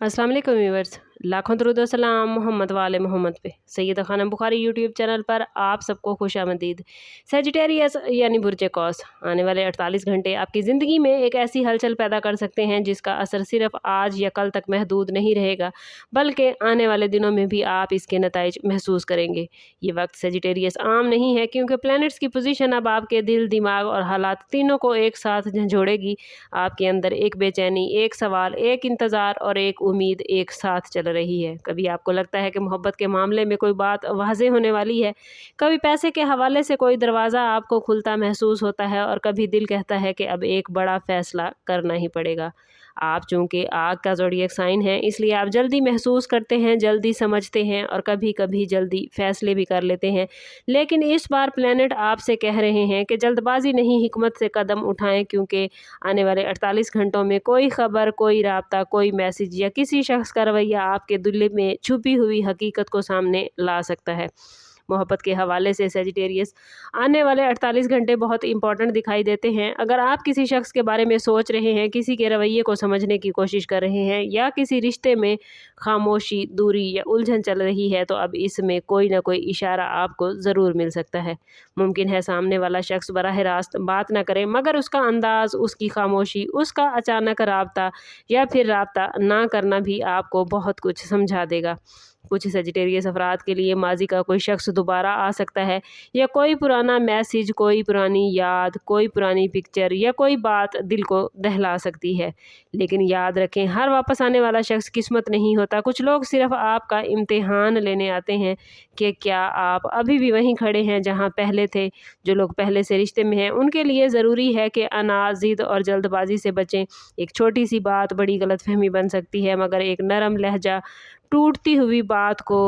अस्सलाम वालेकुम व्यूअर्स, लाखों दरूद व सलाम मोहम्मद वाले मोहम्मद पे। सैयदा खानम बुखारी यूट्यूब चैनल पर आप सबको खुशामदीद। सेजिटेरियस यानी बुर्ज कौस आने वाले 48 घंटे आपकी ज़िंदगी में एक ऐसी हलचल पैदा कर सकते हैं जिसका असर सिर्फ आज या कल तक महदूद नहीं रहेगा, बल्कि आने वाले दिनों में भी आप इसके नताइज महसूस करेंगे। ये वक्त सेजिटेरियस आम नहीं है, क्योंकि प्लैनेट्स की पोजीशन अब आपके दिल, दिमाग और हालात तीनों को एक साथ झंझोड़ेगी। आपके अंदर एक बेचैनी, एक सवाल, एक इंतज़ार और एक उम्मीद एक साथ चल रही है। कभी आपको लगता है कि मोहब्बत के मामले में कोई बात वाज़े होने वाली है, कभी पैसे के हवाले से कोई दरवाज़ा आपको खुलता महसूस होता है, और कभी दिल कहता है कि अब एक बड़ा फ़ैसला करना ही पड़ेगा। आप चूँकि आग का ज़ोडिएक साइन है, इसलिए आप जल्दी महसूस करते हैं, जल्दी समझते हैं और कभी कभी जल्दी फ़ैसले भी कर लेते हैं। लेकिन इस बार प्लैनेट आपसे कह रहे हैं कि जल्दबाजी नहीं, हिकमत से कदम उठाएं, क्योंकि आने वाले 48 घंटों में कोई ख़बर, कोई राब्ता, कोई मैसेज या किसी शख्स का रवैया आपके दिल में छुपी हुई हकीकत को सामने ला सकता है। मोहब्बत के हवाले से सेजिटेरियस आने वाले 48 घंटे बहुत इंपॉर्टेंट दिखाई देते हैं। अगर आप किसी शख्स के बारे में सोच रहे हैं, किसी के रवैये को समझने की कोशिश कर रहे हैं, या किसी रिश्ते में खामोशी, दूरी या उलझन चल रही है, तो अब इसमें कोई ना कोई इशारा आपको ज़रूर मिल सकता है। मुमकिन है सामने वाला शख्स बराह रास्त बात ना करे, मगर उसका अंदाज़, उसकी खामोशी, उसका अचानक राब्ता या फिर राब्ता ना करना भी आपको बहुत कुछ समझा देगा। कुछ सेजिटेरियस अफराद के लिए माजी का कोई शख्स दोबारा आ सकता है, या कोई पुराना मैसेज, कोई पुरानी याद, कोई पुरानी पिक्चर या कोई बात दिल को दहला सकती है। लेकिन याद रखें, हर वापस आने वाला शख्स किस्मत नहीं होता। कुछ लोग सिर्फ आपका इम्तिहान लेने आते हैं कि क्या आप अभी भी वहीं खड़े हैं जहां पहले थे। जो लोग पहले से रिश्ते में हैं, उनके लिए ज़रूरी है कि अनाज, ज़िद और जल्दबाजी से बचें। एक छोटी सी बात बड़ी गलतफहमी बन सकती है, मगर एक नरम लहजा टूटती हुई बात को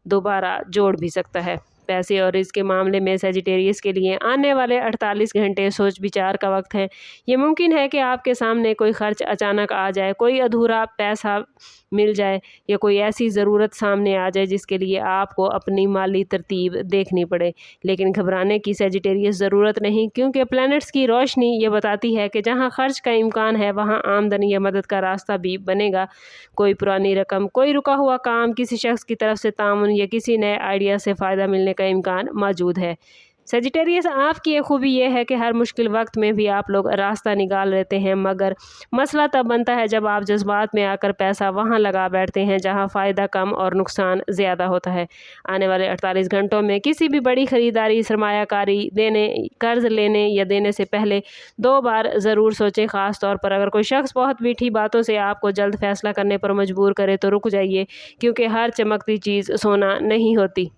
दोबारा जोड़ भी सकता है। पैसे और इसके मामले में सेजिटेरियस के लिए आने वाले 48 घंटे सोच विचार का वक्त है। ये मुमकिन है कि आपके सामने कोई खर्च अचानक आ जाए, कोई अधूरा पैसा मिल जाए, या कोई ऐसी ज़रूरत सामने आ जाए जिसके लिए आपको अपनी माली तरतीब देखनी पड़े। लेकिन घबराने की सेजिटेरियस ज़रूरत नहीं, क्योंकि प्लैनेट्स की रोशनी ये बताती है कि जहाँ खर्च का इम्कान है, वहाँ आमदनी या मदद का रास्ता भी बनेगा। कोई पुरानी रकम, कोई रुका हुआ काम, किसी शख्स की तरफ से तामुन या किसी नए आइडिया से फ़ायदा मिलने का इम्कान मौजूद है। सेजिटेरियस आपकी एक खूबी यह है कि हर मुश्किल वक्त में भी आप लोग रास्ता निकाल लेते हैं, मगर मसला तब बनता है जब आप जज्बात में आकर पैसा वहां लगा बैठते हैं जहां फ़ायदा कम और नुकसान ज़्यादा होता है। आने वाले 48 घंटों में किसी भी बड़ी ख़रीदारी, सरमायाकारी, कर्ज लेने या देने से पहले 2 बार ज़रूर सोचें। ख़ास तौर पर अगर कोई शख्स बहुत मीठी बातों से आपको जल्द फैसला करने पर मजबूर करे, तो रुक जाइए, क्योंकि हर चमकती चीज़ सोना नहीं होती।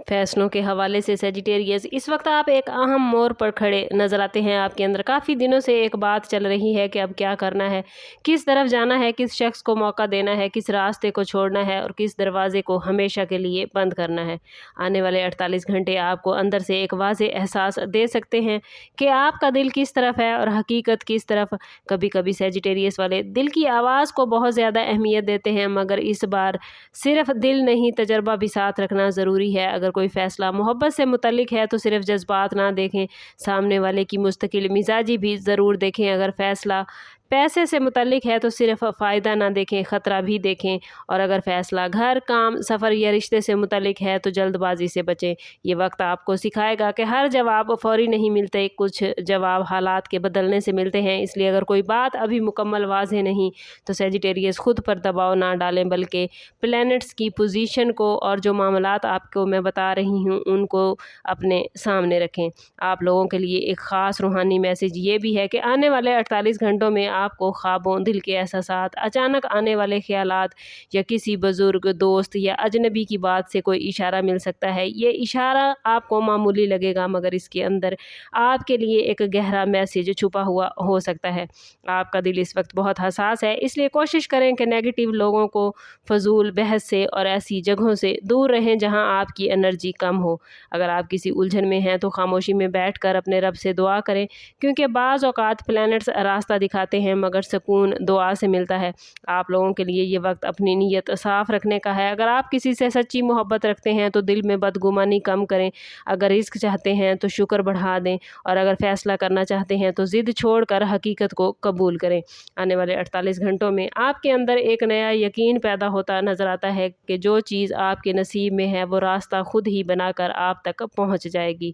फैसलों के हवाले से सेजिटेरियस इस वक्त आप एक अहम मोड़ पर खड़े नज़र आते हैं। आपके अंदर काफ़ी दिनों से एक बात चल रही है कि अब क्या करना है, किस तरफ जाना है, किस शख्स को मौका देना है, किस रास्ते को छोड़ना है और किस दरवाजे को हमेशा के लिए बंद करना है। आने वाले 48 घंटे आपको अंदर से एक वाज़े एहसास दे सकते हैं कि आपका दिल किस तरफ है और हकीकत किस तरफ। कभी कभी सेजिटेरियस वाले दिल की आवाज़ को बहुत ज़्यादा अहमियत देते हैं, मगर इस बार सिर्फ दिल नहीं, तजर्बा भी साथ रखना ज़रूरी है। अगर कोई फ़ैसला मोहब्बत से मुतल्लिक है, तो सिर्फ जज्बात ना देखें, सामने वाले की मुस्तकिल मिजाजी भी ज़रूर देखें। अगर फ़ैसला पैसे से मुतल्लिक है, तो सिर्फ फ़ायदा ना देखें, ख़तरा भी देखें। और अगर फ़ैसला घर, काम, सफ़र या रिश्ते से मुतल्लिक है, तो जल्दबाजी से बचें। ये वक्त आपको सिखाएगा कि हर जवाब फ़ौरी नहीं मिलते, कुछ जवाब हालात के बदलने से मिलते हैं। इसलिए अगर कोई बात अभी मुकम्मल वाज़ेह नहीं, तो सेजिटेरियस खुद पर दबाव ना डालें, बल्कि प्लैनेट्स की पोजीशन को और जो मामलात आपको मैं बता रही हूँ उनको अपने सामने रखें। आप लोगों के लिए एक ख़ास रूहानी मैसेज ये भी है कि आने वाले 48 घंटों में आपको ख्वाबों, दिल के एहसासात, अचानक आने वाले ख्यालात या किसी बुजुर्ग, दोस्त या अजनबी की बात से कोई इशारा मिल सकता है। ये इशारा आपको मामूली लगेगा, मगर इसके अंदर आपके लिए एक गहरा मैसेज छुपा हुआ हो सकता है। आपका दिल इस वक्त बहुत हसास है, इसलिए कोशिश करें कि नेगेटिव लोगों को, फजूल बहस से और ऐसी जगहों से दूर रहें जहां आपकी एनर्जी कम हो। अगर आप किसी उलझन में हैं, तो खामोशी में बैठकर अपने रब से दुआ करें, क्योंकि बाज़ औक़ात प्लैनेट्स रास्ता दिखाते हैं, हैं मगर सुकून दुआ से मिलता है। आप लोगों के लिए ये वक्त अपनी नीयत साफ़ रखने का है। अगर आप किसी से सच्ची मोहब्बत रखते हैं तो दिल में बदगुमानी कम करें। अगर रिस्क चाहते हैं तो शुक्र बढ़ा दें, और अगर फ़ैसला करना चाहते हैं तो ज़िद छोड़कर हकीकत को कबूल करें। आने वाले 48 घंटों में आपके अंदर एक नया यकीन पैदा होता नज़र आता है कि जो चीज़ आपके नसीब में है वो रास्ता खुद ही बनाकर आप तक पहुंच जाएगी।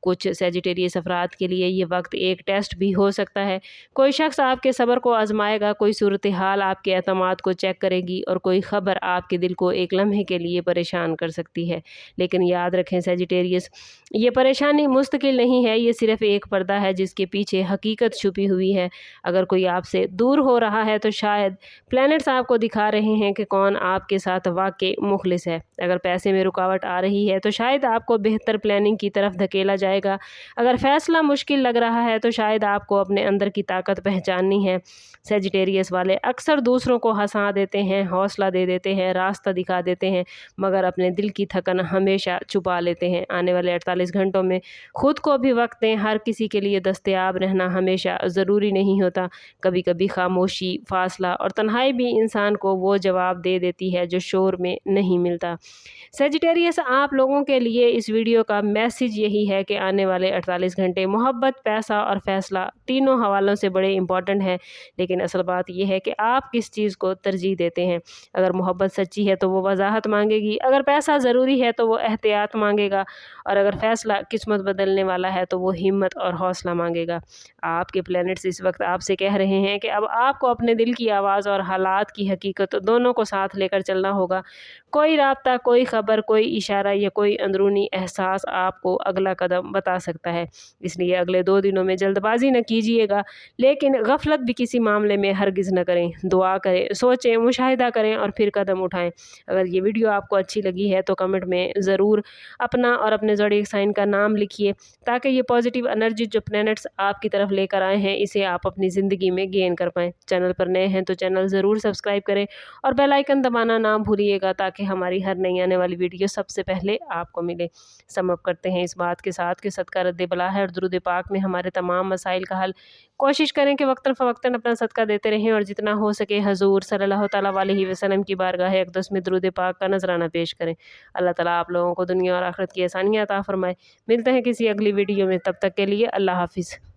कुछ सेजिटेरियस अफराद के लिए ये वक्त एक टेस्ट भी हो सकता है। कोई शख्स आपके सब्र को आजमाएगा, कोई सूरत हाल आपके एतमाद को चेक करेगी, और कोई ख़बर आपके दिल को एक लम्हे के लिए परेशान कर सकती है। लेकिन याद रखें सेजिटेरियस, ये परेशानी मुस्तकिल नहीं है, ये सिर्फ़ एक पर्दा है जिसके पीछे हकीकत छुपी हुई है। अगर कोई आपसे दूर हो रहा है तो शायद प्लैनेट्स आपको दिखा रहे हैं कि कौन आपके साथ वाकई मुखलिस है। अगर पैसे में रुकावट आ रही है तो शायद आपको बेहतर प्लानिंग की तरफ धकेला जाएगा। अगर फ़ैसला मुश्किल लग रहा है तो शायद आपको अपने अंदर की ताकत पहचाननी है। सेजिटेरियस वाले अक्सर दूसरों को हंसा देते हैं, हौसला दे देते हैं, रास्ता दिखा देते हैं, मगर अपने दिल की थकन हमेशा छुपा लेते हैं। आने वाले 48 घंटों में खुद को भी वक्त दें। हर किसी के लिए दस्तयाब रहना हमेशा ज़रूरी नहीं होता। कभी कभी खामोशी, फासला और तन्हाई भी इंसान को वो जवाब दे देती है जो शोर में नहीं मिलता। सेजिटेरियस, आप लोगों के लिए इस वीडियो का मैसेज यही है कि आने वाले 48 घंटे मोहब्बत, पैसा और फ़ैसला तीनों हवालों से बड़े इंपॉर्टेंट हैं। लेकिन असल बात यह है कि आप किस चीज़ को तरजीह देते हैं। अगर मोहब्बत सच्ची है तो वो वजाहत मांगेगी, अगर पैसा ज़रूरी है तो वो एहतियात मांगेगा, और अगर फ़ैसला किस्मत बदलने वाला है तो वो हिम्मत और हौसला मांगेगा। आपके प्लैनेट्स इस वक्त आपसे कह रहे हैं कि अब आपको अपने दिल की आवाज़ और हालात की हकीकत दोनों को साथ लेकर चलना होगा। कोई राब्ता, कोई ख़बर, कोई इशारा या कोई अंदरूनी एहसास आपको अगला कदम बता सकता है। इसलिए अगले 2 दिनों में जल्दबाजी न कीजिएगा, लेकिन गफलत भी किसी मामले में हरगिज़ न करें। दुआ करें, सोचें, मुशाहिदा करें और फिर कदम उठाएं। अगर ये वीडियो आपको अच्छी लगी है तो कमेंट में ज़रूर अपना और अपने ज़ोडिएक साइन का नाम लिखिए, ताकि ये पॉजिटिव एनर्जी जो प्लैनेट्स आपकी तरफ लेकर आए हैं इसे आप अपनी ज़िंदगी में गेन कर पाएँ। चैनल पर नए हैं तो चैनल ज़रूर सब्सक्राइब करें और बेल आइकन दबाना ना भूलिएगा, ताकि हमारी हर नई आने वाली वीडियो सबसे पहले आपको मिले। सम अप करते हैं इस बात के साथ कि सदका रद्द बला है और दुरूद पाक में हमारे तमाम मसाइल का हल। कोशिश करें कि वक्तन फ़वक्तन अपना सदका देते रहें और जितना हो सके हजूर सल्लल्लाहु तआला अलैहि वसल्लम की बारगाह अक़दस में दुरूद पाक का नजराना पेश करें। अल्लाह ताला आप लोगों को दुनिया और आखिरत की आसानियाँ अता फरमाए। मिलते हैं किसी अगली वीडियो में, तब तक के लिए अल्लाह हाफ़िज़।